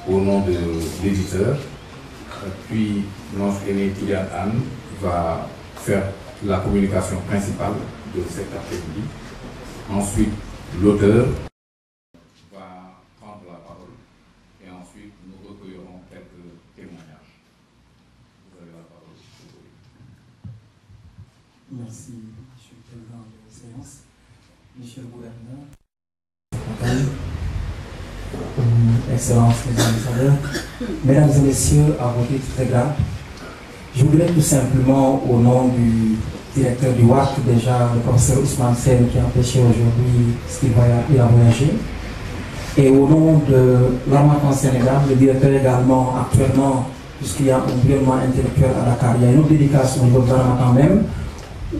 au nom de l'éditeur. Puis notre aîné Tidiane Anne va faire la communication principale de cet après-midi. Ensuite, l'auteur va prendre la parole et ensuite nous recueillerons quelques témoignages. Vous avez la parole. Merci, Monsieur le Président de la séance, Monsieur le Gouverneur, Excellence, mes ambassadeurs, Mesdames et Messieurs, à vos titres très grands, je voudrais tout simplement, au nom du directeur du WAC, déjà le professeur Ousmane Sen, qui a empêché aujourd'hui ce qu'il a voyagé, et au nom de l'Armatan Sénégal, le directeur également actuellement, puisqu'il y a un bouillonnement intellectuel à Dakar, il y a une autre dédicace au niveau de l'Armatan même,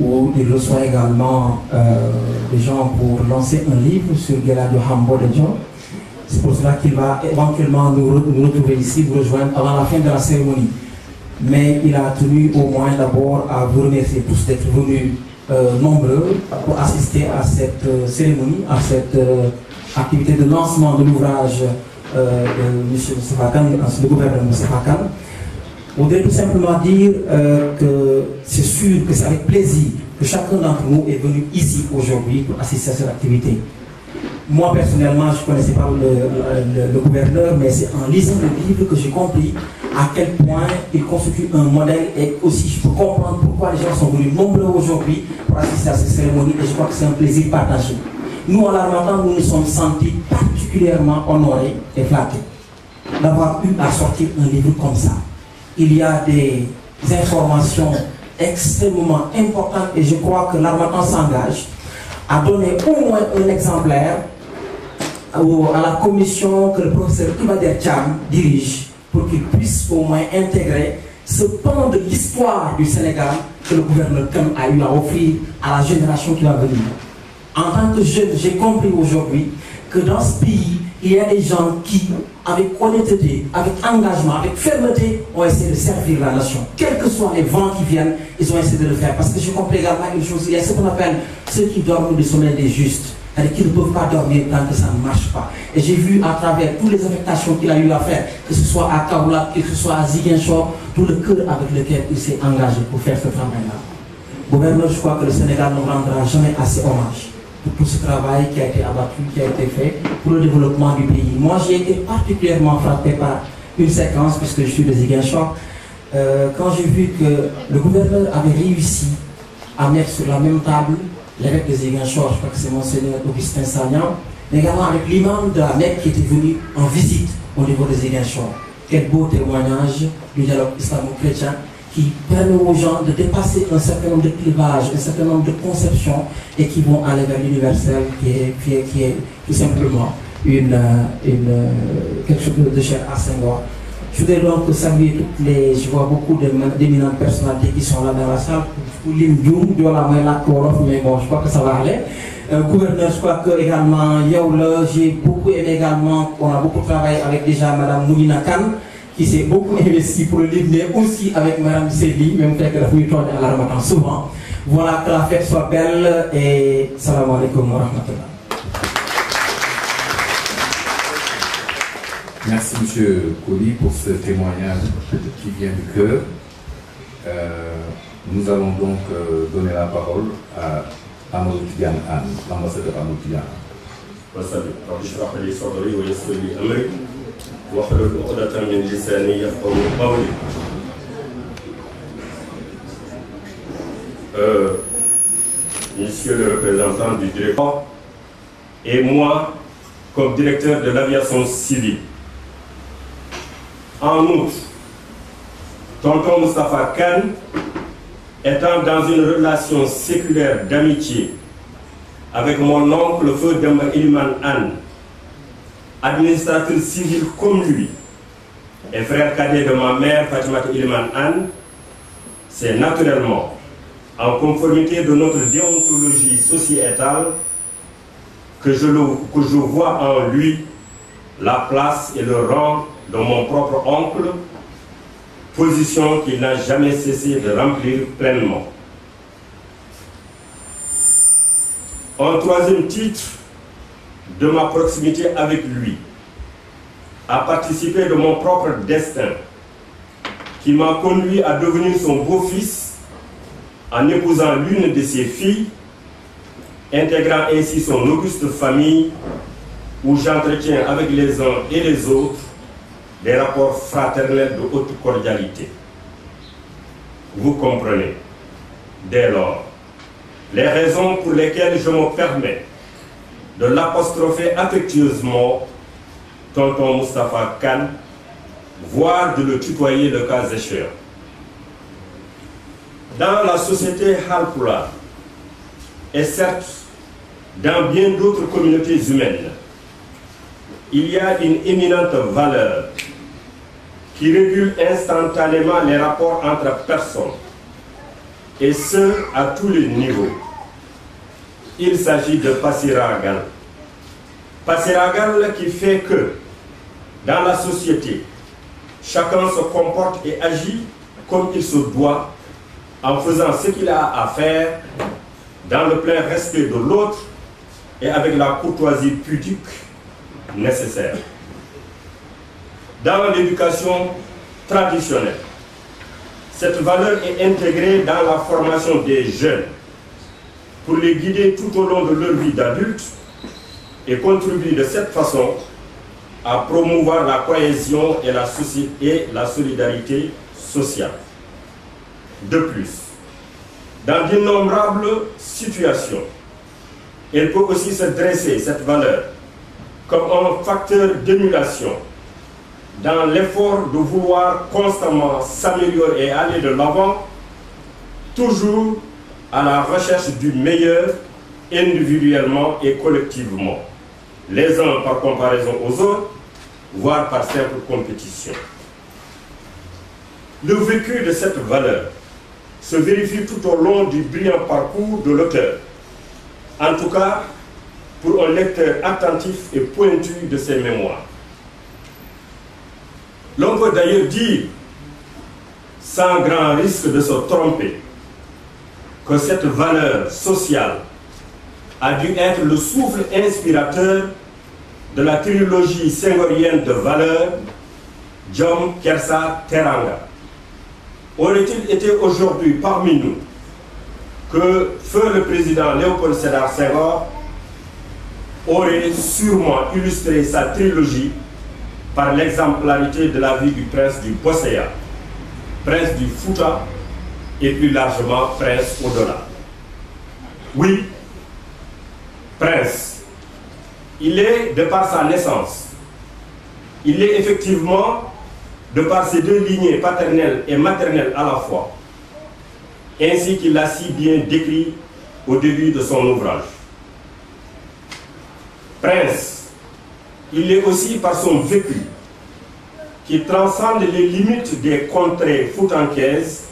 où il reçoit également des gens pour lancer un livre sur Guéladio Hambo de John. C'est pour cela qu'il va éventuellement nous retrouver ici, vous rejoindre avant la fin de la cérémonie. Mais il a tenu au moins d'abord à vous remercier tous d'être venus nombreux pour assister à cette cérémonie, à cette activité de lancement de l'ouvrage de M. Moustapha Kane, le gouverneur Moustapha Kane. On voudrait tout simplement dire que c'est sûr que c'est avec plaisir que chacun d'entre nous est venu ici aujourd'hui pour assister à cette activité. Moi personnellement, je ne connaissais pas le gouverneur, mais c'est en lisant le livre que j'ai compris à quel point il constitue un modèle et aussi je peux comprendre pourquoi les gens sont venus nombreux aujourd'hui pour assister à cette cérémonie et je crois que c'est un plaisir partagé. Nous, à l'Armatan, nous nous sommes sentis particulièrement honorés et flattés d'avoir eu à sortir un livre comme ça. Il y a des informations extrêmement importantes et je crois que l'Armatan s'engage à donner au moins un exemplaire à la commission que le professeur Ibader Cham dirige pour qu'il puisse au moins intégrer ce pan de l'histoire du Sénégal que le gouverneur Kane a eu à offrir à la génération qui va venir. En tant que jeune, j'ai compris aujourd'hui que dans ce pays, il y a des gens qui, avec honnêteté, avec engagement, avec fermeté, ont essayé de servir la nation. Quels que soient les vents qui viennent, ils ont essayé de le faire. Parce que je comprends également une chose, il y a ce qu'on appelle ceux qui dorment du sommeil des justes. C'est-à-dire qu'ils ne peuvent pas dormir tant que ça ne marche pas. Et j'ai vu à travers toutes les affectations qu'il a eu à faire, que ce soit à Kaoula, que ce soit à Ziguinchor, tout le cœur avec lequel il s'est engagé pour faire ce travail-là. Gouverneur, je crois que le Sénégal ne rendra jamais assez hommage pour tout ce travail qui a été abattu, qui a été fait pour le développement du pays. Moi, j'ai été particulièrement frappé par une séquence, puisque je suis de Ziguinchor, quand j'ai vu que le gouverneur avait réussi à mettre sur la même table l'évêque de Ziguinchor, je crois que c'est Monseigneur Augustin Sagnan, mais également avec l'imam de la Mecque qui était venu en visite au niveau de Ziguinchor. Quel beau témoignage du dialogue islamo-chrétien qui permet aux gens de dépasser un certain nombre de clivages, un certain nombre de conceptions et qui vont aller vers l'universel qui est tout simplement quelque chose de cher à Senghor. Je voudrais donc saluer toutes les... Je vois beaucoup d'éminentes personnalités qui sont là dans la salle. Pour l'Indioum, mais bon, je crois que ça va aller. Gouverneur, je crois que également, j'ai beaucoup aimé également, on a beaucoup travaillé avec déjà Mme Moulina Kane, qui s'est beaucoup investi pour le livre, mais aussi avec Mme Séli, même fait que la famille tourne à l'Armatan souvent. Voilà, que la fête soit belle et salam alaikum wa rahmatullah. Merci M. Koli pour ce témoignage qui vient du cœur. Nous allons donc donner la parole à Amadou Tidiane Anne, l'ambassadeur Amadou Tidiane Monsieur le représentant du directeur et moi, comme directeur de l'aviation civile. En outre, tonton Moustapha Kane, étant dans une relation séculaire d'amitié avec mon oncle, le feu Demba Iliman Anne, administrateur civil comme lui, et frère cadet de ma mère, Fatima Iliman Anne, c'est naturellement, en conformité de notre déontologie sociétale, que je vois en lui la place et le rang de mon propre oncle, position qu'il n'a jamais cessé de remplir pleinement. Un troisième titre de ma proximité avec lui, a participé de mon propre destin, qui m'a conduit à devenir son beau-fils en épousant l'une de ses filles, intégrant ainsi son auguste famille où j'entretiens avec les uns et les autres des rapports fraternels de haute cordialité. Vous comprenez, dès lors, les raisons pour lesquelles je me permets de l'apostropher affectueusement tonton Moustapha Kane, voire de le tutoyer le cas échéant. Dans la société Halpulaar, et certes dans bien d'autres communautés humaines, il y a une éminente valeur qui régule instantanément les rapports entre personnes, et ce, à tous les niveaux. Il s'agit de Passiragal. Passiragal qui fait que, dans la société, chacun se comporte et agit comme il se doit, en faisant ce qu'il a à faire, dans le plein respect de l'autre et avec la courtoisie pudique nécessaire. Dans l'éducation traditionnelle, cette valeur est intégrée dans la formation des jeunes pour les guider tout au long de leur vie d'adulte et contribue de cette façon à promouvoir la cohésion et la solidarité sociale. De plus, dans d'innombrables situations, elle peut aussi se dresser, cette valeur, comme un facteur d'émulation dans l'effort de vouloir constamment s'améliorer et aller de l'avant, toujours à la recherche du meilleur individuellement et collectivement, les uns par comparaison aux autres, voire par simple compétition. Le vécu de cette valeur se vérifie tout au long du brillant parcours de l'auteur, en tout cas pour un lecteur attentif et pointu de ses mémoires. L'on peut d'ailleurs dire, sans grand risque de se tromper, que cette valeur sociale a dû être le souffle inspirateur de la trilogie senghorienne de valeurs Jom, Kersa, Teranga. Aurait-il été aujourd'hui parmi nous que feu le président Léopold Sédar Senghor aurait sûrement illustré sa trilogie par l'exemplarité de la vie du prince du Bosséa, prince du Fouta et plus largement prince au-delà. Oui, prince, il est de par sa naissance, il est effectivement de par ses deux lignées paternelles et maternelles à la fois, ainsi qu'il l'a si bien décrit au début de son ouvrage. Prince, il est aussi par son vécu, qui transcende les limites des contrées foutanquaises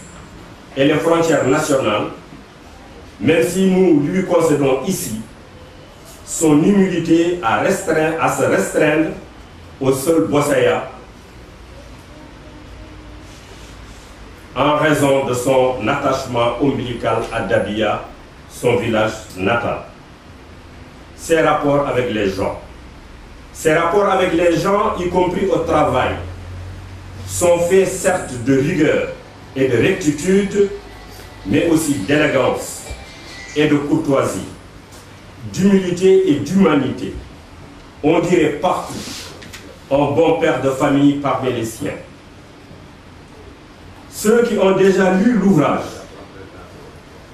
et les frontières nationales, même si nous lui concédons ici son humilité à se restreindre au seul Bosséa, en raison de son attachement ombilical à Dabia, son village natal. Ses rapports avec les gens. Ses rapports avec les gens, y compris au travail, sont faits certes de rigueur et de rectitude, mais aussi d'élégance et de courtoisie, d'humilité et d'humanité. On dirait partout un bon père de famille parmi les siens. Ceux qui ont déjà lu l'ouvrage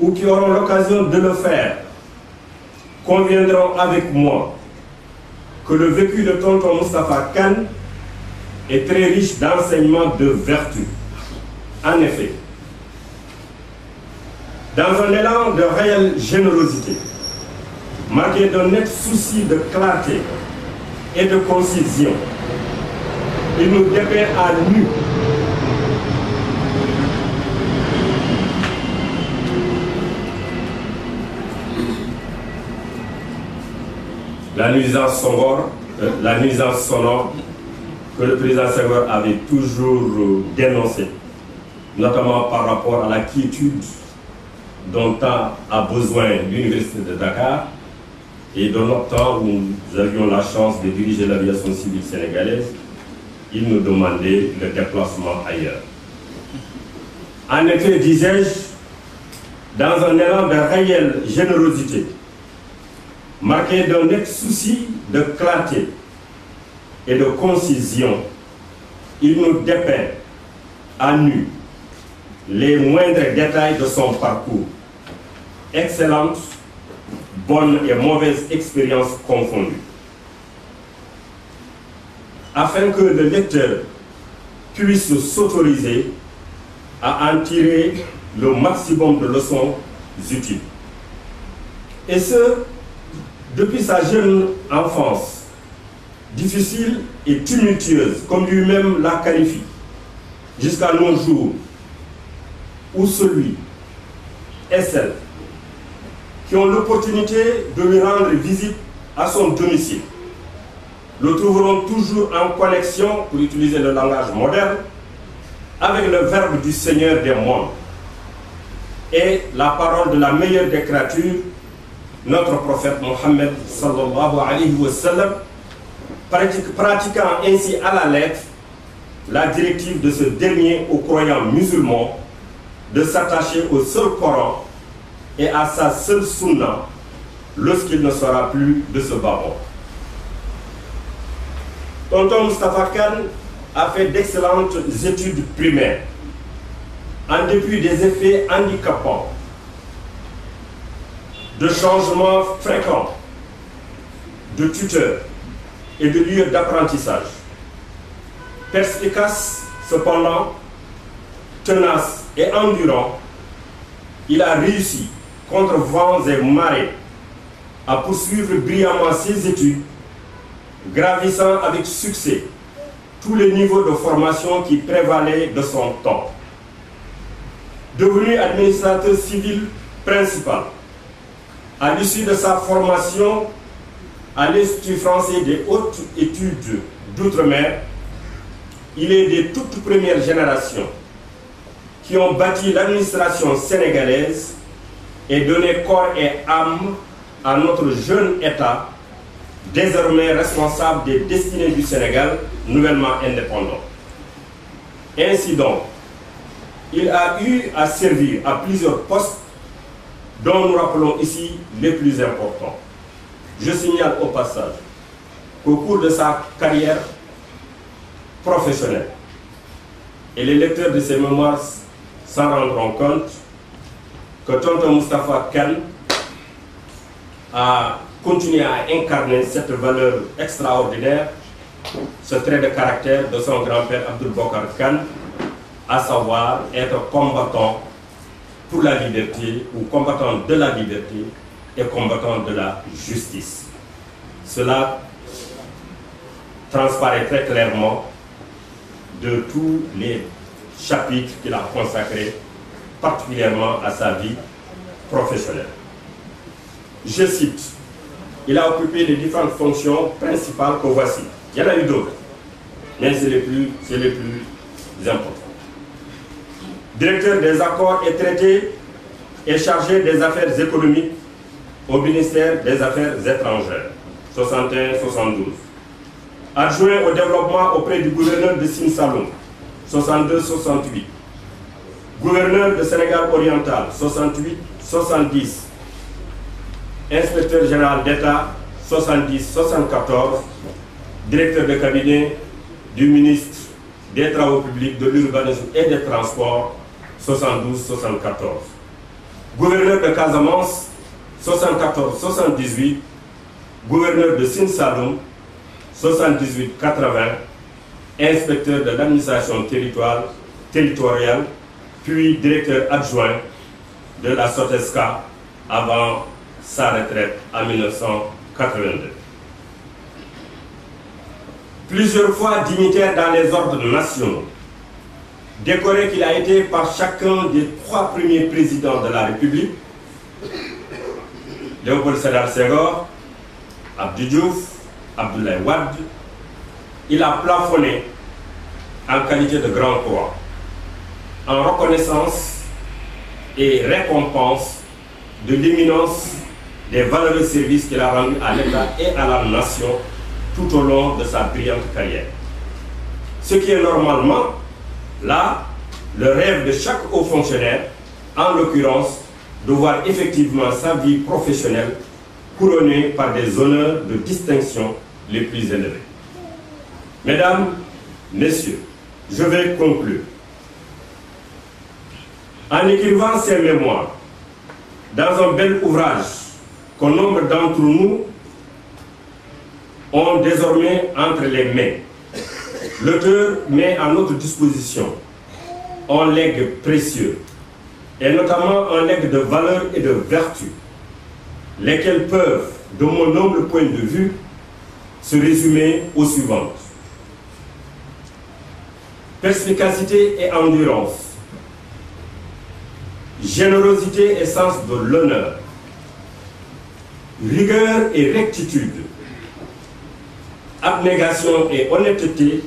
ou qui auront l'occasion de le faire conviendront avec moi que le vécu de tonton Moustapha Kane est très riche d'enseignements de vertu. En effet, dans un élan de réelle générosité, marqué d'un net souci de clarté et de concision, il nous dépeint à nu la nuisance sonore que le président Senghor avait toujours dénoncée, notamment par rapport à la quiétude dont a besoin l'Université de Dakar et dans notre temps où nous avions la chance de diriger l'aviation civile sénégalaise, il nous demandait le déplacement ailleurs. En effet, disais-je, dans un élan de réelle générosité, marqué d'un net souci de clarté et de concision, il nous dépeint à nu les moindres détails de son parcours, excellentes, bonnes et mauvaises expériences confondues, afin que le lecteur puisse s'autoriser à en tirer le maximum de leçons utiles. Et ce, depuis sa jeune enfance, difficile et tumultueuse, comme lui-même la qualifie, jusqu'à nos jours, où celui et celle qui ont l'opportunité de lui rendre visite à son domicile le trouveront toujours en connexion, pour utiliser le langage moderne, avec le verbe du Seigneur des mondes et la parole de la meilleure des créatures, notre prophète Mohammed sallallahu alayhi wa sallam, pratiquant ainsi à la lettre la directive de ce dernier aux croyants musulmans de s'attacher au seul Coran et à sa seule sunna lorsqu'il ne sera plus de ce bas monde. Tonton Moustapha Kane a fait d'excellentes études primaires, en dépit des effets handicapants, de changements fréquents, de tuteurs et de lieux d'apprentissage. Perspicace, cependant, tenace et endurant, il a réussi, contre vents et marées, à poursuivre brillamment ses études, gravissant avec succès tous les niveaux de formation qui prévalaient de son temps. Devenu administrateur civil principal, à l'issue de sa formation à l'Institut français des hautes études d'outre-mer, il est des toutes premières générations qui ont bâti l'administration sénégalaise et donné corps et âme à notre jeune État, désormais responsable des destinées du Sénégal, nouvellement indépendant. Ainsi donc, il a eu à servir à plusieurs postes dont nous rappelons ici les plus importants. Je signale au passage qu'au cours de sa carrière professionnelle, et les lecteurs de ses mémoires s'en rendront compte, que tonton Moustapha Kane a continué à incarner cette valeur extraordinaire, ce trait de caractère de son grand-père Abdoul Bokar Kane, à savoir être combattant pour la liberté, ou combattant de la liberté et combattant de la justice. Cela transparaît très clairement de tous les chapitres qu'il a consacrés, particulièrement à sa vie professionnelle. Je cite, il a occupé les différentes fonctions principales que voici. Il y en a eu d'autres, mais c'est les plus importants. Directeur des accords et traités et chargé des affaires économiques au ministère des Affaires étrangères, 61-72. Adjoint au développement auprès du gouverneur de Sine Saloum, 62-68. Gouverneur de Sénégal oriental, 68-70. Inspecteur général d'État, 70-74. Directeur de cabinet du ministre des Travaux publics, de l'urbanisme et des transports, 72-74. Gouverneur de Casamance, 74-78. Gouverneur de Sine Saloum, 78-80. Inspecteur de l'administration territoriale, puis directeur adjoint de la SOTESCA avant sa retraite en 1982. Plusieurs fois dignitaire dans les ordres nationaux, décoré qu'il a été par chacun des 3 premiers présidents de la République, Léopold Sédar Senghor, Abdou Diouf, Abdoulaye Wade, il a plafonné en qualité de grand croix, en reconnaissance et récompense de l'éminence des valeureux services qu'il a rendus à l'État et à la nation tout au long de sa brillante carrière. Ce qui est normalement, là, le rêve de chaque haut fonctionnaire, en l'occurrence, de voir effectivement sa vie professionnelle couronnée par des honneurs de distinction les plus élevés. Mesdames, Messieurs, je vais conclure. En écrivant ces mémoires, dans un bel ouvrage qu'un nombre d'entre nous ont désormais entre les mains, l'auteur met à notre disposition un legs précieux, et notamment un legs de valeur et de vertu, lesquels peuvent, de mon humble point de vue, se résumer aux suivantes. Perspicacité et endurance, générosité et sens de l'honneur, rigueur et rectitude, abnégation et honnêteté,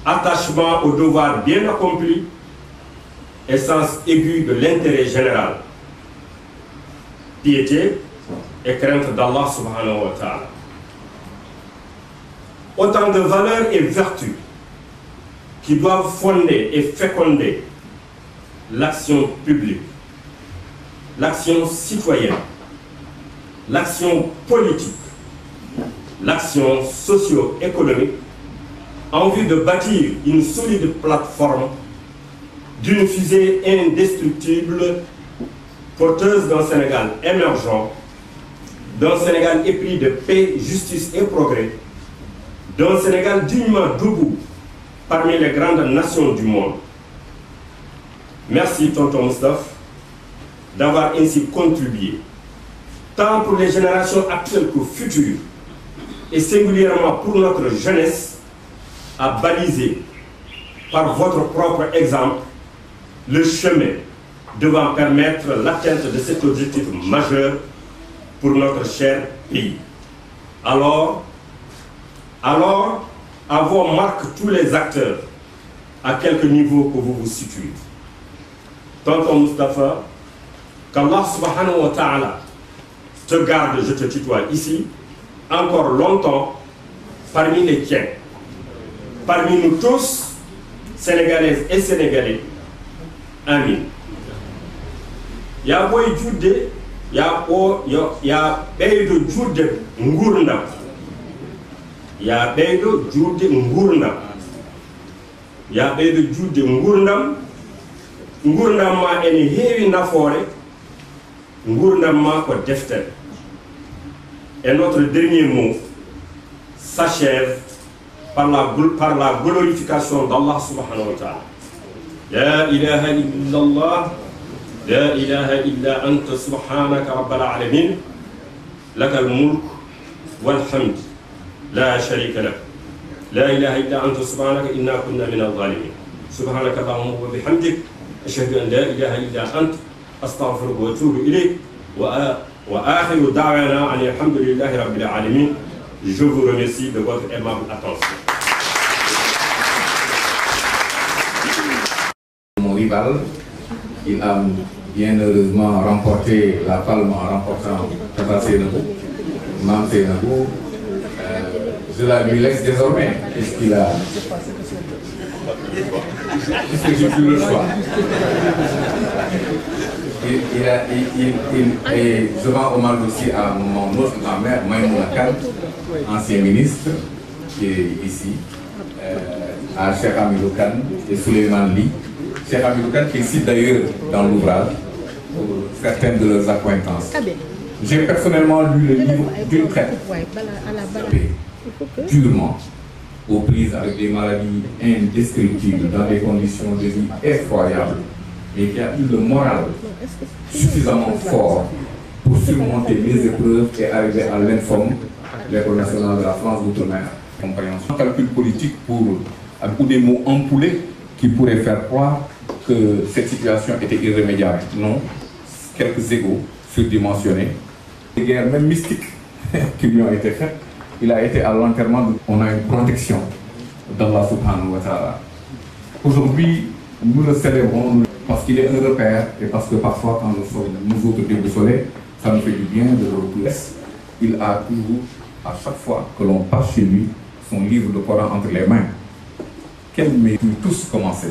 attachement au devoir bien accompli et sens aigu de l'intérêt général, piété et crainte d'Allah subhanahu wa ta'ala. Autant de valeurs et vertus qui doivent fonder et féconder l'action publique, l'action citoyenne, l'action politique, l'action socio-économique, en vue de bâtir une solide plateforme d'une fusée indestructible, porteuse d'un Sénégal émergent, d'un Sénégal épris de paix, justice et progrès, d'un Sénégal dignement debout parmi les grandes nations du monde. Merci, tonton Moustapha, d'avoir ainsi contribué, tant pour les générations actuelles que futures, et singulièrement pour notre jeunesse, à baliser, par votre propre exemple, le chemin devant permettre l'atteinte de cet objectif majeur pour notre cher pays. Alors, à vos marques tous les acteurs, à quelque niveau que vous vous situez. Tonton Moustapha, qu'Allah subhanahu wa ta'ala te garde, je te tutoie ici, encore longtemps parmi les tiens, parmi nous tous, Sénégalaises et Sénégalais. Amin. Ya boy jude, ya beydo jude ngurdam. Ya beydo jude ngurdam. Ya beydo jude ngurdam. Ngurdam ma ene heewi nafoore. Ngurdam ma ko deftere. Et notre dernier mot s'achève par la glorification d'Allah subhanahu wa ta'ala. La ilaha illallah, la ilaha illa anta subhanaka rabbal alamin, lakal mulk wal hamd, la sharika lak. La ilaha illa anta subhanaka inna kunna min al-zalimin. Subhanaka Allahumma wa bihamdik, ashhadu an la ilaha illa anta, astaghfiruka wa atubu ilayk, wa akhiru da'wana alhamdulillahi rabbil alamin. Je vous remercie de votre aimable attention. Mon rival, il a bien heureusement remporté la palme en remportant Tata Seynabou, Mam Seynabou. Je la lui laisse désormais, puisque j'ai plus le choix. Et je rends hommage aussi à mon autre grand-mère, Maïmouna Kane, ancien ministre, qui est ici, à Cheikh Hamidou Kane et Souleymane Ly. Cheikh Hamidou Kane qui cite d'ailleurs dans l'ouvrage certaines de leurs accointances. J'ai personnellement lu le livre d'une traite, durement, aux prises avec des maladies indescriptibles, dans des conditions de vie effroyables, et qui a eu le moral suffisamment fort pour surmonter les épreuves et arriver à l'INFOM, l'École nationale de la France d'outre-mer. Compréhension. Un calcul politique ou des mots empoulés qui pourraient faire croire que cette situation était irrémédiable. Non, quelques égos surdimensionnés, des guerres même mystiques qui lui ont été faites. Il a été à l'enterrement, on a une protection d'Allah subhanahu wa ta'ala. Aujourd'hui, nous le célébrons parce qu'il est un repère et parce que parfois quand nous sommes nous autres déboussolés, ça nous fait du bien de le retrouver. Il a toujours, à chaque fois que l'on passe chez lui, son livre de Coran entre les mains. quel mérite tous commencer?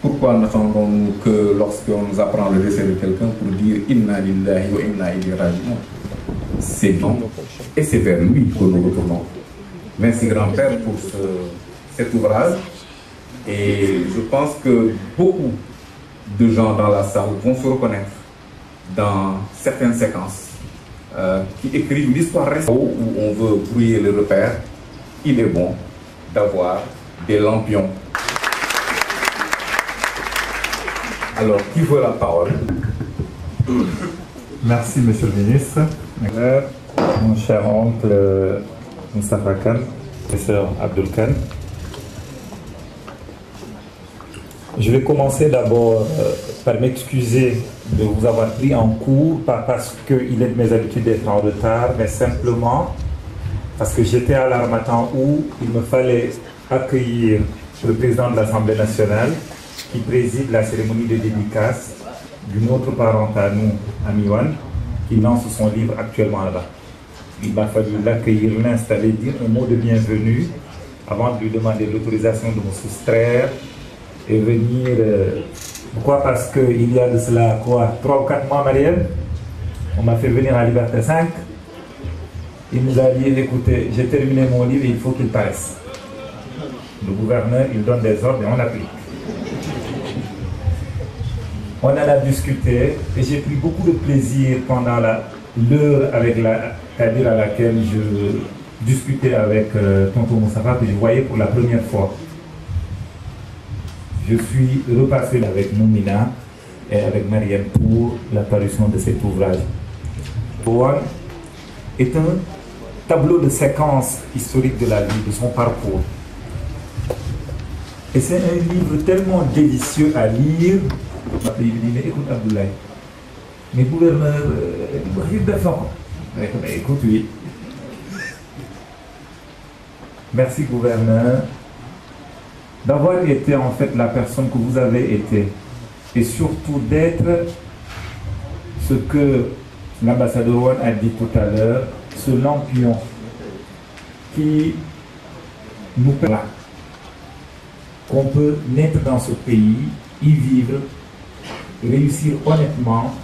Pourquoi n'attendons-nous que lorsqu'on nous apprend le décès de quelqu'un pour dire Inna lillahi wa inna ilayhi raji'un? C'est bon et c'est vers lui que nous retournons. Merci grand-père pour cet ouvrage, et je pense que beaucoup de gens dans la salle vont se reconnaître dans certaines séquences qui écrivent l'histoire récente où on veut brouiller le repère. Il est bon d'avoir des lampions. Alors, qui veut la parole? Merci, monsieur le ministre. Mon cher oncle Moustapha Kane, professeur Abdul Kane. Je vais commencer d'abord par m'excuser de vous avoir pris en cours, pas parce qu'il est de mes habitudes d'être en retard, mais simplement parce que j'étais à l'Harmattan où il me fallait accueillir le président de l'Assemblée nationale qui préside la cérémonie de dédicace d'une autre parente à nous, à Miwan, qui lance son livre actuellement là-bas. Il m'a fallu l'accueillir, l'installer, dire un mot de bienvenue avant de lui demander l'autorisation de me soustraire et venir. Pourquoi? Parce qu'il y a de cela, 3 ou 4 mois, Marielle, on m'a fait venir à Liberté 5. Il nous a dit, écoutez, j'ai terminé mon livre et il faut qu'il paraisse. Le gouverneur, il donne des ordres et on applique. On en a discuté et j'ai pris beaucoup de plaisir pendant l'heure avec c'est-à-dire à laquelle je discutais avec tonton Moustapha, que je voyais pour la première fois. Je suis repassé avec Moumina et avec Mariam pour la parution de cet ouvrage. Boan est un tableau de séquence historique de la vie, de son parcours. Et c'est un livre tellement délicieux à lire. Il me dit, mais écoute Abdoulaye, mais gouverneur, écoute, oui. Merci gouverneur d'avoir été en fait la personne que vous avez été, et surtout d'être ce que l'ambassadeur Wan a dit tout à l'heure, ce lampion qui nous permet qu'on peut naître dans ce pays, y vivre, réussir honnêtement,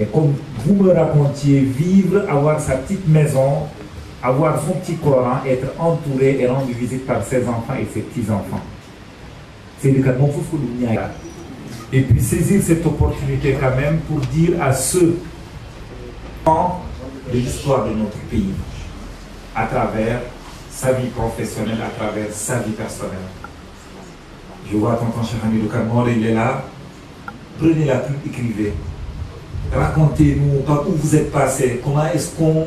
et comme vous me racontiez, vivre, avoir sa petite maison, avoir son petit Coran, être entouré et rendre visite par ses enfants et ses petits-enfants. C'est le cas de mon fou. Et puis saisir cette opportunité quand même pour dire à ceux de l'histoire de notre pays, à travers sa vie professionnelle, à travers sa vie personnelle. Je vois tonton Cheikh Hamidou Kamor, il est là. Prenez la plume, écrivez. Racontez-nous par où vous êtes passé, comment est-ce qu'on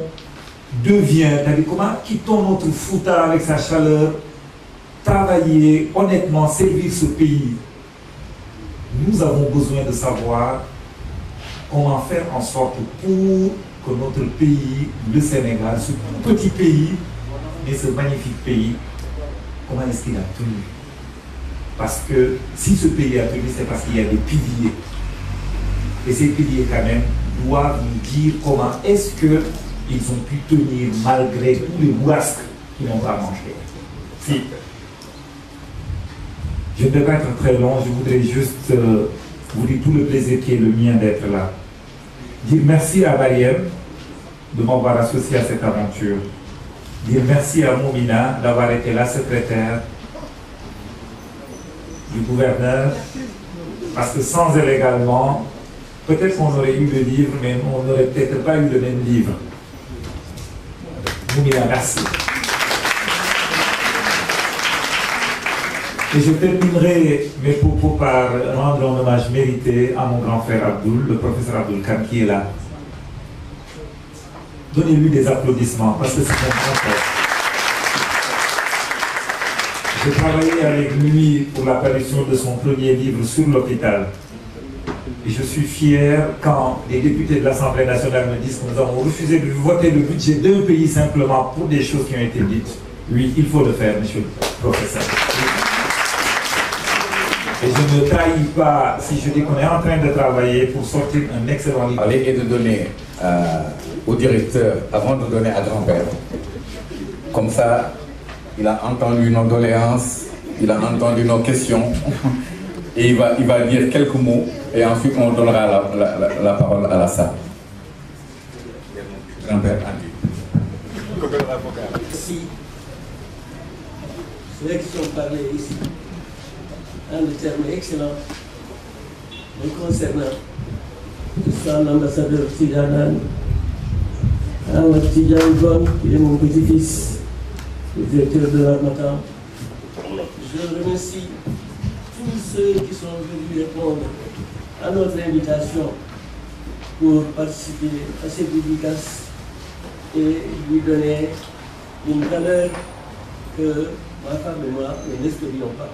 devient, comment quittons notre Fouta avec sa chaleur, travailler honnêtement, servir ce pays. Nous avons besoin de savoir comment faire en sorte pour que notre pays, le Sénégal, ce petit pays, mais ce magnifique pays, comment est-ce qu'il a tenu? Parce que si ce pays a tenu, c'est parce qu'il y a des piliers. Et ces piliers, quand même, doivent nous dire comment est-ce qu'ils ont pu tenir malgré tous les bourrasques qu'ils n'ont pas mangé. Si. Je ne vais pas être très long, je voudrais juste vous dire tout le plaisir qui est le mien d'être là. Dire merci à Mariam de m'avoir associé à cette aventure. Dire merci à Moumina d'avoir été la secrétaire du gouverneur, parce que sans elle également, peut-être qu'on aurait eu le livre, mais on n'aurait peut-être pas eu le même livre. Moumina, merci. Et je terminerai mes propos par rendre un hommage mérité à mon grand frère Abdoul, le professeur Abdul Kane, qui est là. Donnez-lui des applaudissements, parce que c'est mon grand frère. J'ai travaillé avec lui pour l'apparition de son premier livre sur l'hôpital. Et je suis fier quand les députés de l'Assemblée nationale me disent que nous avons refusé de voter le budget d'un pays simplement pour des choses qui ont été dites. Oui, il faut le faire, monsieur le professeur. Et je ne trahis pas si je dis qu'on est en train de travailler pour sortir un excellent livre. Et de donner au directeur, avant de donner à grand-père. Comme ça, il a entendu nos doléances, il a entendu nos questions, et il va dire quelques mots, et ensuite on donnera la parole à la salle. Grand-père Andy. Merci. Ceux qui sont parlés ici, en des termes excellents, me concernant, que ce soit l'ambassadeur Tidjanan, Ahmed Tidjan Gon, qui est mon petit-fils, le directeur de l'Armatan. Je remercie tous ceux qui sont venus répondre à notre invitation pour participer à cette dédicace et lui donner une valeur que ma femme et moi ne n'espérions pas.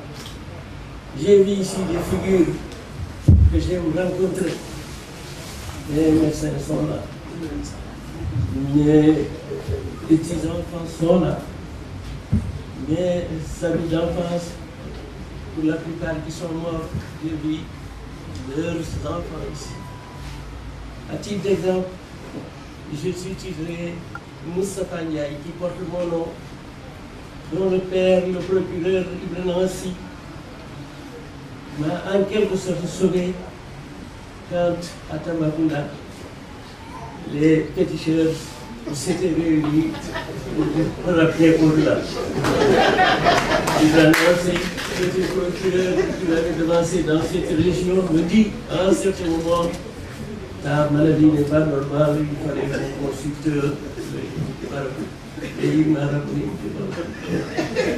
J'ai vu ici des figures que j'ai rencontrées. Les médecins sont là. Mes petits-enfants sont là. Mes amis d'enfance, pour la plupart qui sont morts, j'ai vu leurs enfants ici. À titre d'exemple, je suis titré Moustapha Ndiaye, qui porte mon nom, dont le père, le procureur Ibn Nancy, m'a en quelque sorte sauvé quand à Tambacounda, les péticheurs s'étaient réunis pour rappeler au-delà. Ibn Nancy, le procureur qui m'avait devancé dans cette région, me dit à un certain moment, ta maladie n'est pas normale, il fallait qu'on consulte. Et il m'a rappelé.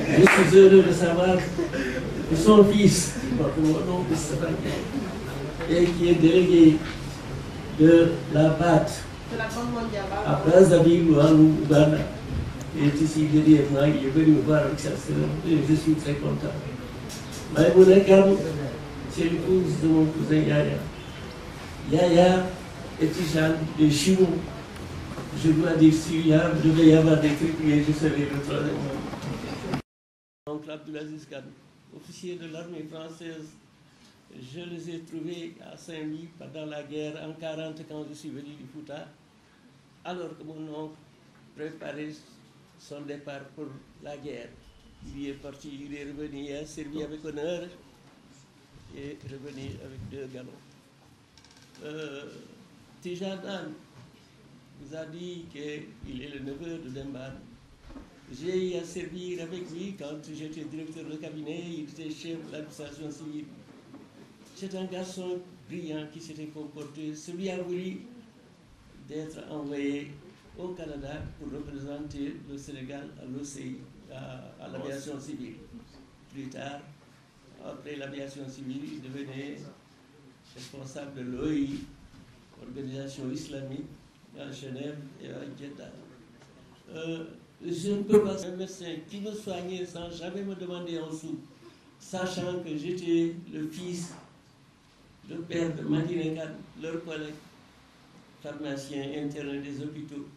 Je suis heureux de savoir que son fils, qui porte mon nom, et qui est délégué de la BAT à Brazzaville ou en Ouganda, est ici derrière moi, il est venu me voir avec sa sœur, et je suis très content. Maïmouna Kam, c'est l'épouse de mon cousin Yaya. Yaya est Tidjan de Chimou. Je dois dire, s'il devait y avoir des trucs, je serais le troisième homme. Oncle Abdulaziz Khan, officier de l'armée française, je les ai trouvés à Saint-Louis pendant la guerre en 1940 quand je suis venu du Fouta, alors que mon oncle préparait son départ pour la guerre. Il y est parti, il est revenu, il a servi avec honneur et revenu avec 2 galons. Tidjan vous a dit qu'il est le neveu de Demban. J'ai eu à servir avec lui quand j'étais directeur de cabinet, il était chef de l'administration civile. C'est un garçon brillant qui s'était comporté. Celui a voulu d'être envoyé au Canada pour représenter le Sénégal à l'OCI, à l'aviation civile. Plus tard, après l'aviation civile, il devenait responsable de l'OI, organisation islamique, à Genève et à Jeddah. Je ne peux pas être un médecin qui me soignait sans jamais me demander un sou, sachant que j'étais le fils, le père de Madine Khan, leur collègue, pharmacien interne des hôpitaux,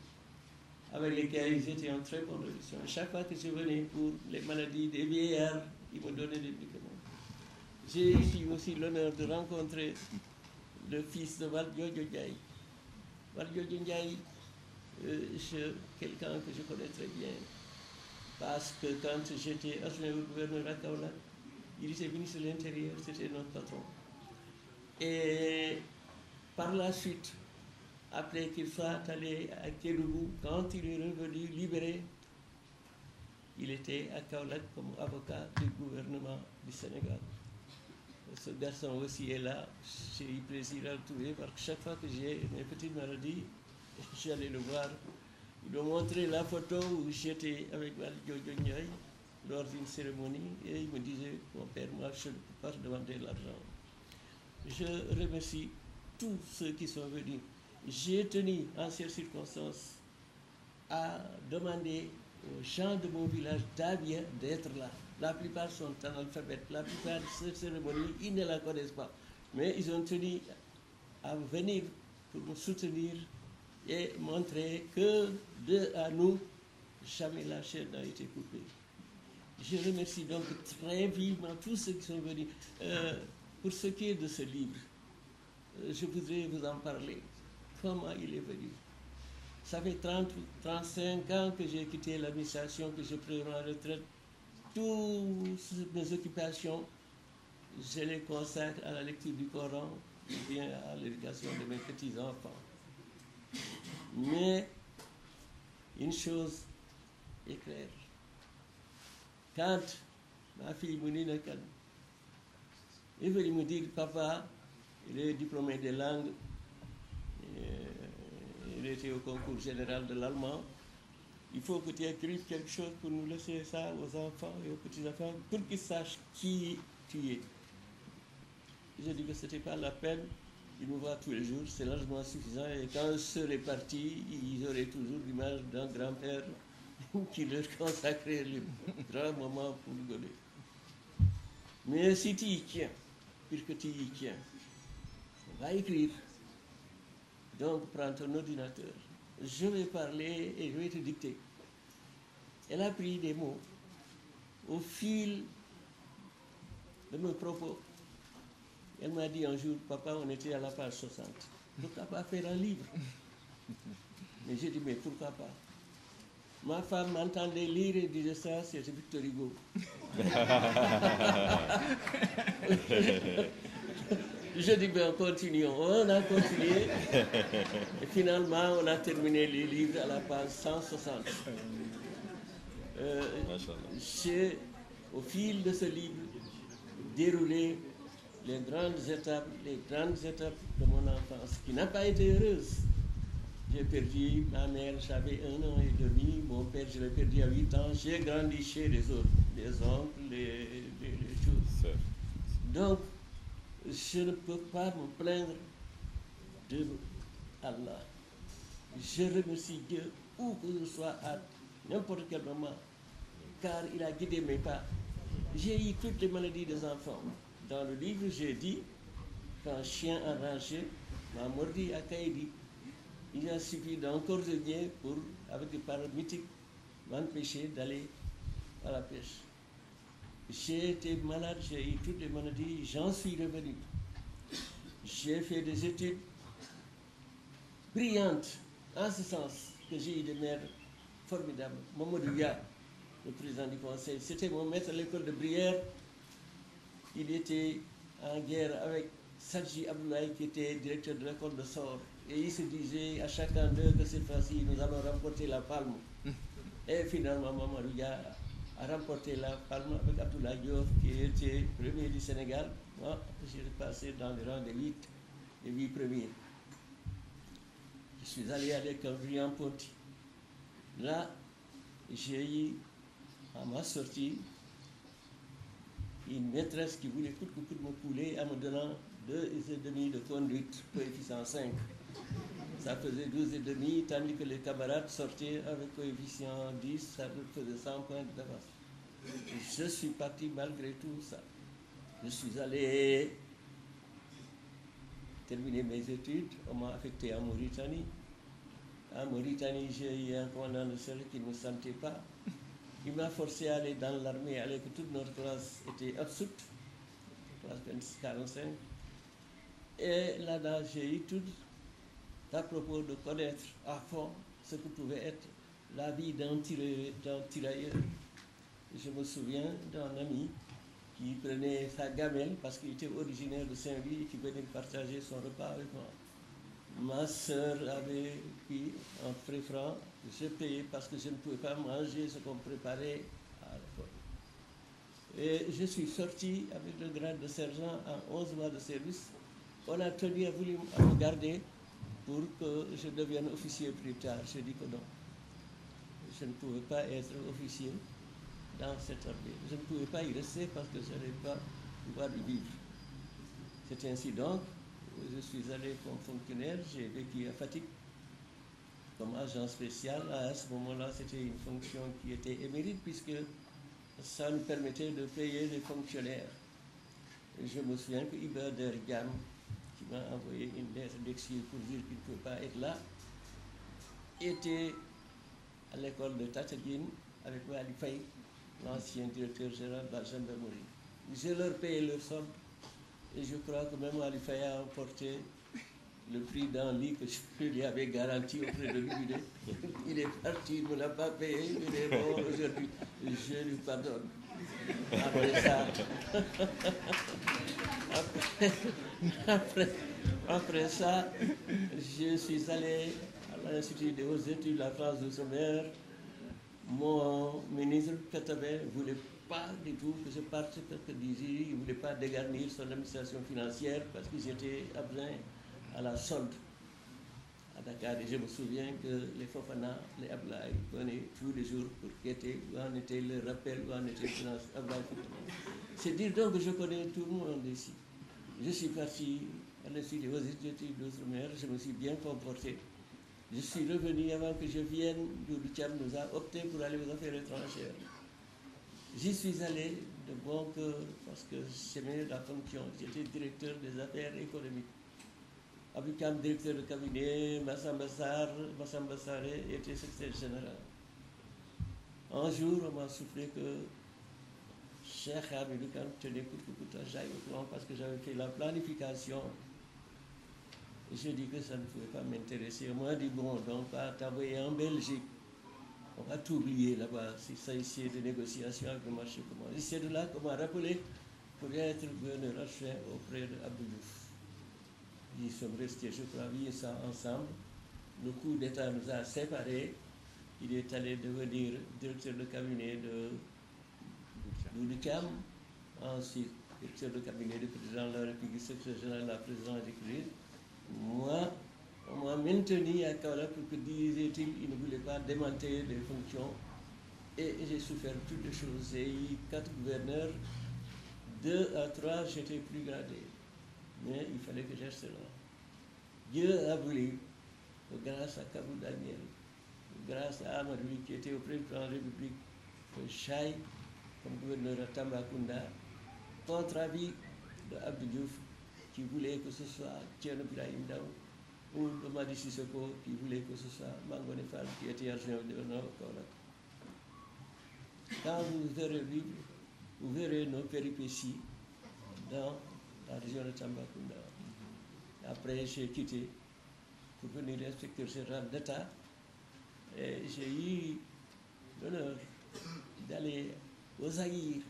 avec lesquels ils étaient en très bonne relation. Chaque fois que je venais pour les maladies des vieillards, ils me donnaient des médicaments. J'ai eu aussi l'honneur de rencontrer le fils de Valdiodio Ndiaye. Valdiodio Ndiaye, quelqu'un que je connais très bien, parce que quand j'étais adjoint au gouverneur à Kaolack, il était ministre de l'Intérieur, c'était notre patron. Et par la suite, après qu'il soit allé à Kédougou, quand il est revenu libéré, il était à Kaolack comme avocat du gouvernement du Sénégal. Ce garçon aussi est là, j'ai eu plaisir à le trouver, parce que chaque fois que j'ai mes petites maladies, j'allais le voir. Il m'a montré la photo où j'étais avec Valdiodio Ndiaye lors d'une cérémonie, et il me disait, mon père, moi je ne peux pas demander l'argent. Je remercie tous ceux qui sont venus. J'ai tenu en ces circonstances à demander aux gens de mon village d'être là. La plupart sont analphabètes, la plupart de cette cérémonie, ils ne la connaissent pas. Mais ils ont tenu à venir pour nous soutenir et montrer que à nous, jamais la chaîne n'a été coupée. Je remercie donc très vivement tous ceux qui sont venus. Pour ce qui est de ce livre, je voudrais vous en parler. Comment il est venu? Ça fait 35 ans que j'ai quitté l'administration, que je prends ma retraite. Toutes mes occupations, je les consacre à la lecture du Coran, ou bien à l'éducation de mes petits-enfants. Mais une chose est claire. Quand ma fille Mounina Kane est venue me dire, papa, il est diplômé des langues, il était au concours général de l'allemand, il faut que tu écrives quelque chose pour nous laisser ça aux enfants et aux petits-enfants, pour qu'ils sachent qui tu es. J'ai dit que ce n'était pas la peine, ils me voient tous les jours, c'est largement suffisant, et quand je serai parti, ils auraient toujours l'image d'un grand-père qui leur consacrait le grand moment pour rigoler. Mais si tu y tiens, puisque tu y tiens, on va écrire. Donc, prends ton ordinateur. Je vais parler et je vais te dicter. Elle a pris des mots au fil de mes propos. Elle m'a dit un jour, papa, on était à la page 60. Pourquoi pas faire un livre? Mais j'ai dit, mais pourquoi pas? Ma femme m'entendait lire et disait ça, c'était Victor Hugo. Je dis, ben continuons. On a continué. Et finalement, on a terminé les livres à la page 160. J'ai, au fil de ce livre, déroulé les grandes étapes de mon enfance, qui n'a pas été heureuse. J'ai perdu ma mère, j'avais 1 an et demi, mon père, je l'ai perdu à 8 ans. J'ai grandi chez les autres, les oncles, les choses. Donc, je ne peux pas me plaindre de Allah. Je remercie Dieu où que je sois à n'importe quel moment, car il a guidé mes pas. J'ai eu toutes les maladies des enfants. Dans le livre, j'ai dit qu'un chien enragé m'a mordu à Kaïdi. Il a suffi d'un cordonnier pour, avec des paroles mythiques, m'empêcher d'aller à la pêche. J'ai été malade, j'ai eu toutes les maladies, j'en suis revenu. J'ai fait des études brillantes, en ce sens que j'ai eu des mères formidables. Mamadou Ya, le président du conseil, c'était mon maître à l'école de Brière. Il était en guerre avec Sadji Abdoulaye, qui était directeur de l'école de Sor. Et il se disait à chacun d'eux que cette fois-ci, nous allons remporter la palme. Et finalement, Mamadou Ya a remporté la palme avec Abdoulaye Diop, qui était premier du Sénégal. Moi, j'ai passé dans le rang des 8 premiers. Je suis allé à l'école Briand-Ponty. Là, j'ai eu, à ma sortie, une maîtresse qui voulait coûte que coûte me couler en me donnant 2,5 de conduite, coefficient 5. Ça faisait 12,5, tandis que les camarades sortaient avec coefficient 10, ça faisait 100 points d'avance. Je suis parti malgré tout ça. Je suis allé terminer mes études, on m'a affecté en Mauritanie. En Mauritanie, j'ai eu un commandant de cercle qui ne me sentait pas. Il m'a forcé à aller dans l'armée, alors que toute notre classe était absoute, classe 45. Et là-dedans, j'ai eu tout à propos de connaître à fond ce que pouvait être la vie d'un tirailleur. Je me souviens d'un ami qui prenait sa gamelle parce qu'il était originaire de Saint-Louis et qui venait partager son repas avec moi. Ma soeur avait pris un frais franc, je payais parce que je ne pouvais pas manger ce qu'on préparait à l'époque. Et je suis sorti avec le grade de sergent en 11 mois de service. On a tenu à me garder pour que je devienne officier plus tard. J'ai dit que non, je ne pouvais pas être officier dans cette armée. Je ne pouvais pas y rester parce que je n'allais pas pouvoir y vivre. C'est ainsi donc. Je suis allé comme fonctionnaire, j'ai vécu à Fatick comme agent spécial. À ce moment-là, c'était une fonction qui était émérite puisque ça nous permettait de payer les fonctionnaires. Et je me souviens que Iba Der Gam, qui m'a envoyé une lettre d'exil pour dire qu'il ne pouvait pas être là, était à l'école de Tataguine avec Wali Faye, l'ancien directeur général de la gendarmerie. Je leur payais leur solde. Et je crois que même Ali Faye a emporté le prix d'un lit que je lui avais garanti auprès de lui. Il est parti, il ne me l'a pas payé, il est mort aujourd'hui. Je lui pardonne. Après ça, je suis allé à l'Institut des hautes études de la France d'outre-mer. Mon ministre Katabé ne voulait pas du tout que je parte parce que il ne voulait pas dégarnir son administration financière parce qu'ils étaient absents à la solde à Dakar. Et je me souviens que les Fofana, les Ablaï venaient tous les jours pour guetter où en était le rappel, où en était le finance. C'est dire donc que je connais tout le monde ici. Je suis parti à l'Institut des études d'outre-mer, je me suis bien comporté. Je suis revenu avant que je vienne, Doudou Thiam nous a opté pour aller aux affaires étrangères. J'y suis allé de bon cœur parce que j'aimais la fonction. J'étais directeur des affaires économiques. Abikam, directeur de cabinet, Massamba Sarré était secrétaire général. Un jour, on m'a soufflé que Cheikh Hamidou Kane tenait pour que j'aille au plan parce que j'avais fait la planification. J'ai dit que ça ne pouvait pas m'intéresser. On m'a dit, bon, donc, pas t'envoyer en Belgique. On va t'oublier là-bas, si ça ici de négociations avec le marché commun. Et c'est de là qu'on m'a rappelé pour être gouverneur adjoint auprès d'Abdou Diouf. Ils sont restés, je crois, ça ensemble. Le coup d'État nous a séparés. Il est allé devenir directeur de cabinet de Doudou Thiam, ensuite directeur de cabinet du président de la République, secrétaire général de la présidence du CRIS. Moi, on m'a maintenu à Kaola pour que, disait-il, il ne voulait pas démanteler les fonctions. Et j'ai souffert toutes les choses. J'ai eu 4 gouverneurs, 2 à 3, j'étais plus gradé. Mais il fallait que je reste là. Dieu a voulu, grâce à Kabou Daniel, grâce à Amadou qui était au président de la République, Chaï, comme gouverneur à Tambacounda, contre avis de Abdou Diouf, qui voulait que ce soit Thierno Birahim Daou, ou de Madi Sissoko, qui voulait que ce soit Mangone Fall, qui était adjoint au gouverneur Kaolack. Quand vous verrez vivre, vous verrez nos péripéties dans la région de Tambacounda. Après, j'ai quitté pour venir inspecteur général d'État et j'ai eu l'honneur d'aller aux Aïrs,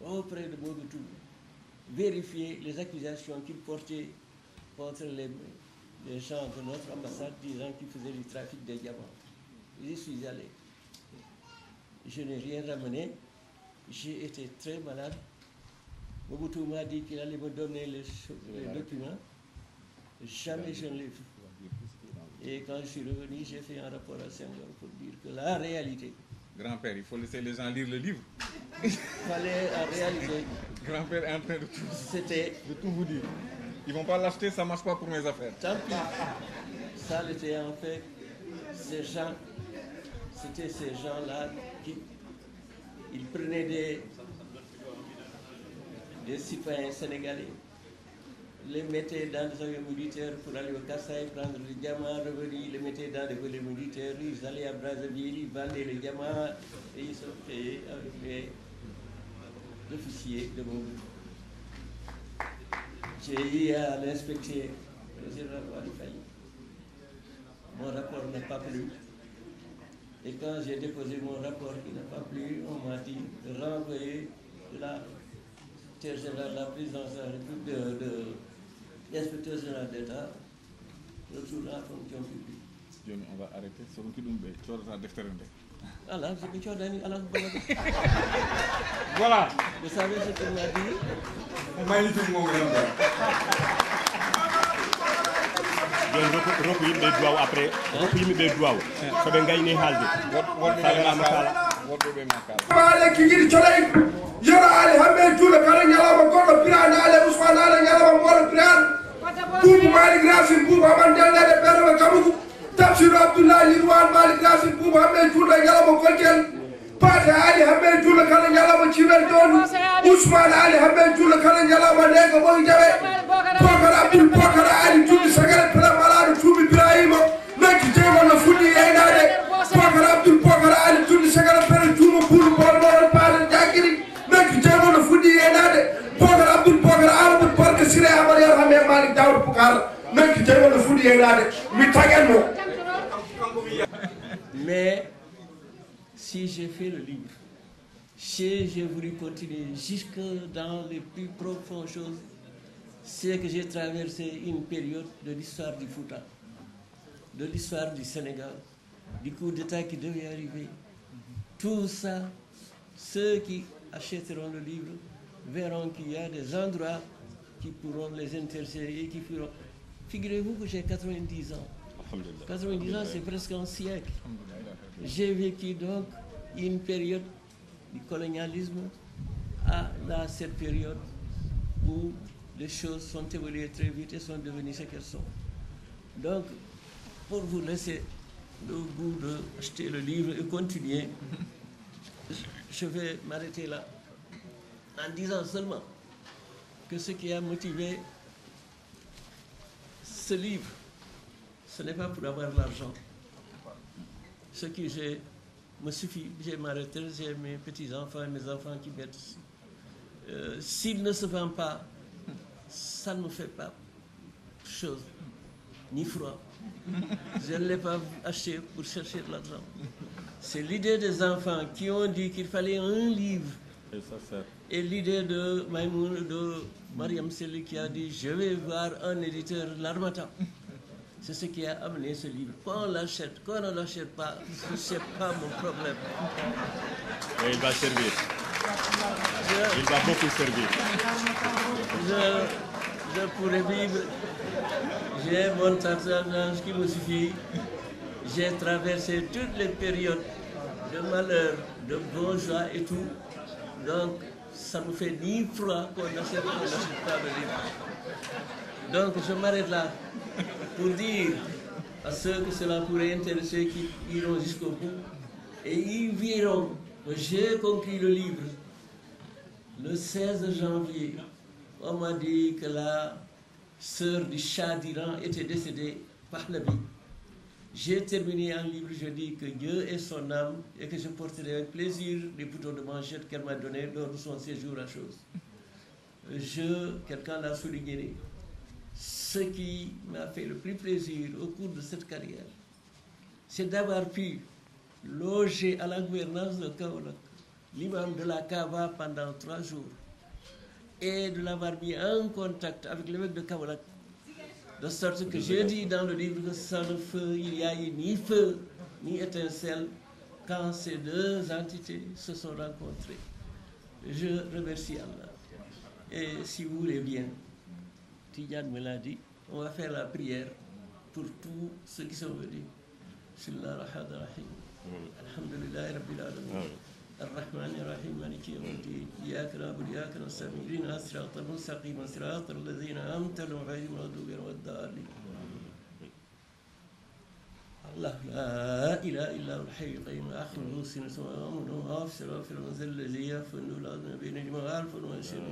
auprès de Mobutu, vérifier les accusations qu'il portait contre les gens de notre ambassade disant qu'ils faisaient du trafic des diamants. J'y suis allé. Je n'ai rien ramené. J'ai été très malade. Mobutu m'a dit qu'il allait me donner les documents. Jamais je ne l'ai vu. Et quand je suis revenu, j'ai fait un rapport à Senghor pour dire que la réalité... Grand-père, il faut laisser les gens lire le livre. Il fallait en réalité... Grand-père est en train de tout vous dire. Ils ne vont pas l'acheter, ça ne marche pas pour mes affaires. Tant pis. Ça l'était en fait. Ces gens, c'était ces gens-là qui... Ils prenaient des citoyens sénégalais, les mettaient dans des avions militaires pour aller au Kassai, prendre les diamants, revenir, les mettaient dans des volets militaires, ils allaient à Brazzaville, ils vendaient les diamants et ils sont payés avec les officiers de Mobutu. J'ai eu à l'inspecter le général Walifaï. Mon rapport n'a pas plu. Et quand j'ai déposé mon rapport qui n'a pas plu, on m'a dit de renvoyer la secrétaire général de la présidence de la République de l'inspecteur général d'État, retour à la fonction publique. Johnny, on va arrêter. C'est un qui nous met. Tu vas déférender. Alors, c'est que tu as donné à la Voilà. Vous savez ce qu'il m'a dit? On m'a dit tout le monde. Roku yimɓe duwaw après roku yimɓe duwaw soɓe gayni haalde woɗɓe makala ale ki yiɗi coley yoro ali hamɓe juuɗo kala ñalawma goɗɗo pirane ale ousmane ale ñalawma mboɗo pirane buubu malik racine buubu haman dellede ɓerɗoɓe kamugu tafsir abdoullahi lirwan malik racine buubu hamɓe juuɗo ñalawma golkel pate ali hamɓe juuɗo kala ñalawma ciwel doni ousmane ali hamɓe juuɗo kala ñalawma ndego ɓoyi jawe bokara abdoul bokara ali juuɗi sagale prémalaɗo tuuɓi ibrahima nakki jeygol no fuɗɗi yeynade bokara abdoul bokara ali juuɗi sagale pere juuma buuɗu bolnoɗon paalen jaggiri nakki jeygol no fuɗɗi yeynade bokara abdoul bokara amadou barka siré amadou yar hame malik dawdo pukara nakki jeygol no fuɗɗi Mais si j'ai fait le livre, si j'ai voulu continuer jusque dans les plus profondes choses, c'est que j'ai traversé une période de l'histoire du Fouta, de l'histoire du Sénégal, du coup d'État qui devait arriver. Tout ça, ceux qui achèteront le livre verront qu'il y a des endroits qui pourront les intéresser et qui feront. Figurez-vous que j'ai 90 ans. 90 ans, c'est presque un siècle. J'ai vécu donc une période du colonialisme à cette période où les choses sont évoluées très vite et sont devenues ce qu'elles sont. Donc, pour vous laisser le goût d'acheter le livre et continuer, je vais m'arrêter là en disant seulement que ce qui a motivé ce livre, ce n'est pas pour avoir l'argent. Ce qui me suffit, j'ai ma retraite, j'ai mes petits-enfants et mes enfants qui mettent. S'il ne se vend pas, ça ne me fait pas chose, ni froid. Je ne l'ai pas acheté pour chercher de l'argent. C'est l'idée des enfants qui ont dit qu'il fallait un livre. Et l'idée de Maïmoun, de Mariam Seli qui a dit « Je vais voir un éditeur, l'Armatan ». C'est ce qui a amené ce livre. Qu'on l'achète, qu'on ne l'achète pas, ce n'est pas mon problème. Et il va servir. Il va beaucoup servir. Je pourrais vivre. J'ai mon tartanage qui me suffit. J'ai traversé toutes les périodes de malheur, de bonne joie et tout. Donc, ça me fait ni froid qu'on n'achète pas le livre. Donc, je m'arrête là pour dire à ceux que cela pourrait intéresser qui iront jusqu'au bout et ils verront que j'ai conclu le livre le 16 janvier. On m'a dit que la sœur du Shah d'Iran était décédée par la vie. J'ai terminé un livre, je dis que Dieu est son âme et que je porterai avec plaisir les boutons de manchette qu'elle m'a donné lors de son séjour à Chose. Quelqu'un l'a souligné. Ce qui m'a fait le plus plaisir au cours de cette carrière, c'est d'avoir pu loger à la gouvernance de Kaolack l'imam de la Kava pendant 3 jours et de l'avoir mis en contact avec l'évêque de Kaolack, de sorte que j'ai dit dans le livre que sans le feu, il n'y a eu ni feu ni étincelle quand ces deux entités se sont rencontrées. Je remercie Allah. Et si vous voulez bien, Tidiane me l'a dit, on va faire la prière pour tous ceux qui sont venus. Bismillah ar-Rahman ar-Rahim. Alhamdulillah Rabbil Alamin. الرحمن الرحيم مالك يوم الدين إياك نعبد وإياك نستعين اهدنا الصراط المستقيم صراط الذين أنعمت عليهم غير المغضوب عليهم ولا الضالين. الله لا إله إلا هو الحي القيوم آخره سنة وأمره غافر غافر منزل الذي يفن العظم بين جمال فنوشر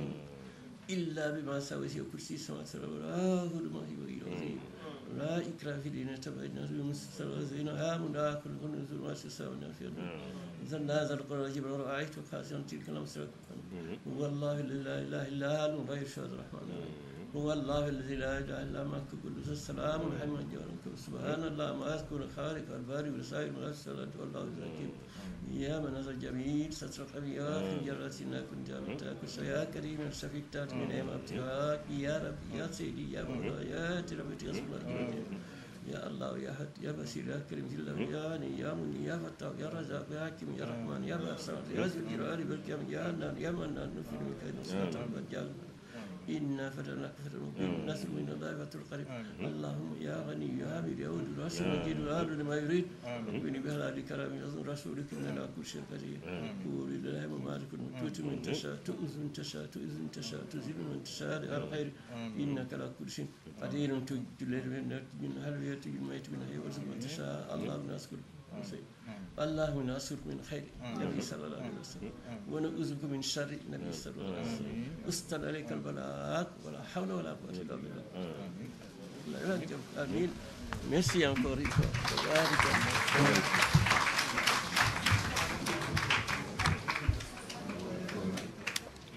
إلا بما سوى كرسي السماوات والأرض ما هو العظيم لا إكراه في الدين تبعنا المستوى الذين آمنوا كل نزول ما تساوون في زلنا ذا القرآن جبر رأيت وخاسرا تلك الأمثلة هو الله الذي لا إله إلا هو غير شهد الرحمن هو الله الذي لا إله إلا معك كل السلام محمد جوارك سبحان الله ما أذكر خالق الباري والسائر من الصلاة والله الزكيم يا من هذا الجميل ستر الأبيات من جراتنا كن جامتاك يا كريم الشفيق تات من نعم ابتغاك يا ربي يا سيدي يا مولاي يا ربي يا الله يا الله يا حد يا بصير يا كريم جل وعلا يا مني يا فتاح يا رزاق يا حكيم يا رحمن يا بصير يا ذو الجلال والإكرام يا نان يا منان نفر من كيد الشيطان والجهل إنا فتناك فتنة مبين نصر من الله فتح القريب اللهم يا غني يا حميد يا ود الرسول مجيد الأرض لما يريد وبني بهلا كرام يظن رسولك من لا كل شيء قدير قول لله مالك تؤتي من تشاء تؤذ من تشاء تؤذ من تشاء تزيد من تشاء على الخير إنك على كل شيء قدير تجلل من هلوية الميت من هي ورزق من تشاء اللهم نذكر اللهم نصرك من خير النبي صلى الله عليه وسلم ونعوذ بك من شر النبي صلى الله عليه وسلم استر عليك البلاء ولا حول ولا قوة إلا بالله آمين. Merci encore une fois.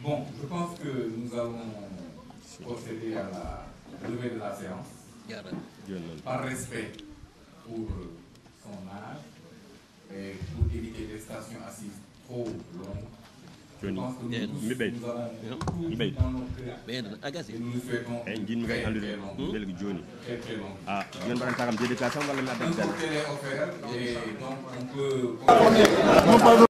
Bon, je pense que nous allons procéder à la levée de la séance. Par respect pour son âge et pour éviter des stations assises trop longues. Je pense que nous avons tout dans nos cœurs et nous souhaitons très long. Donc, télé offert et donc on peut...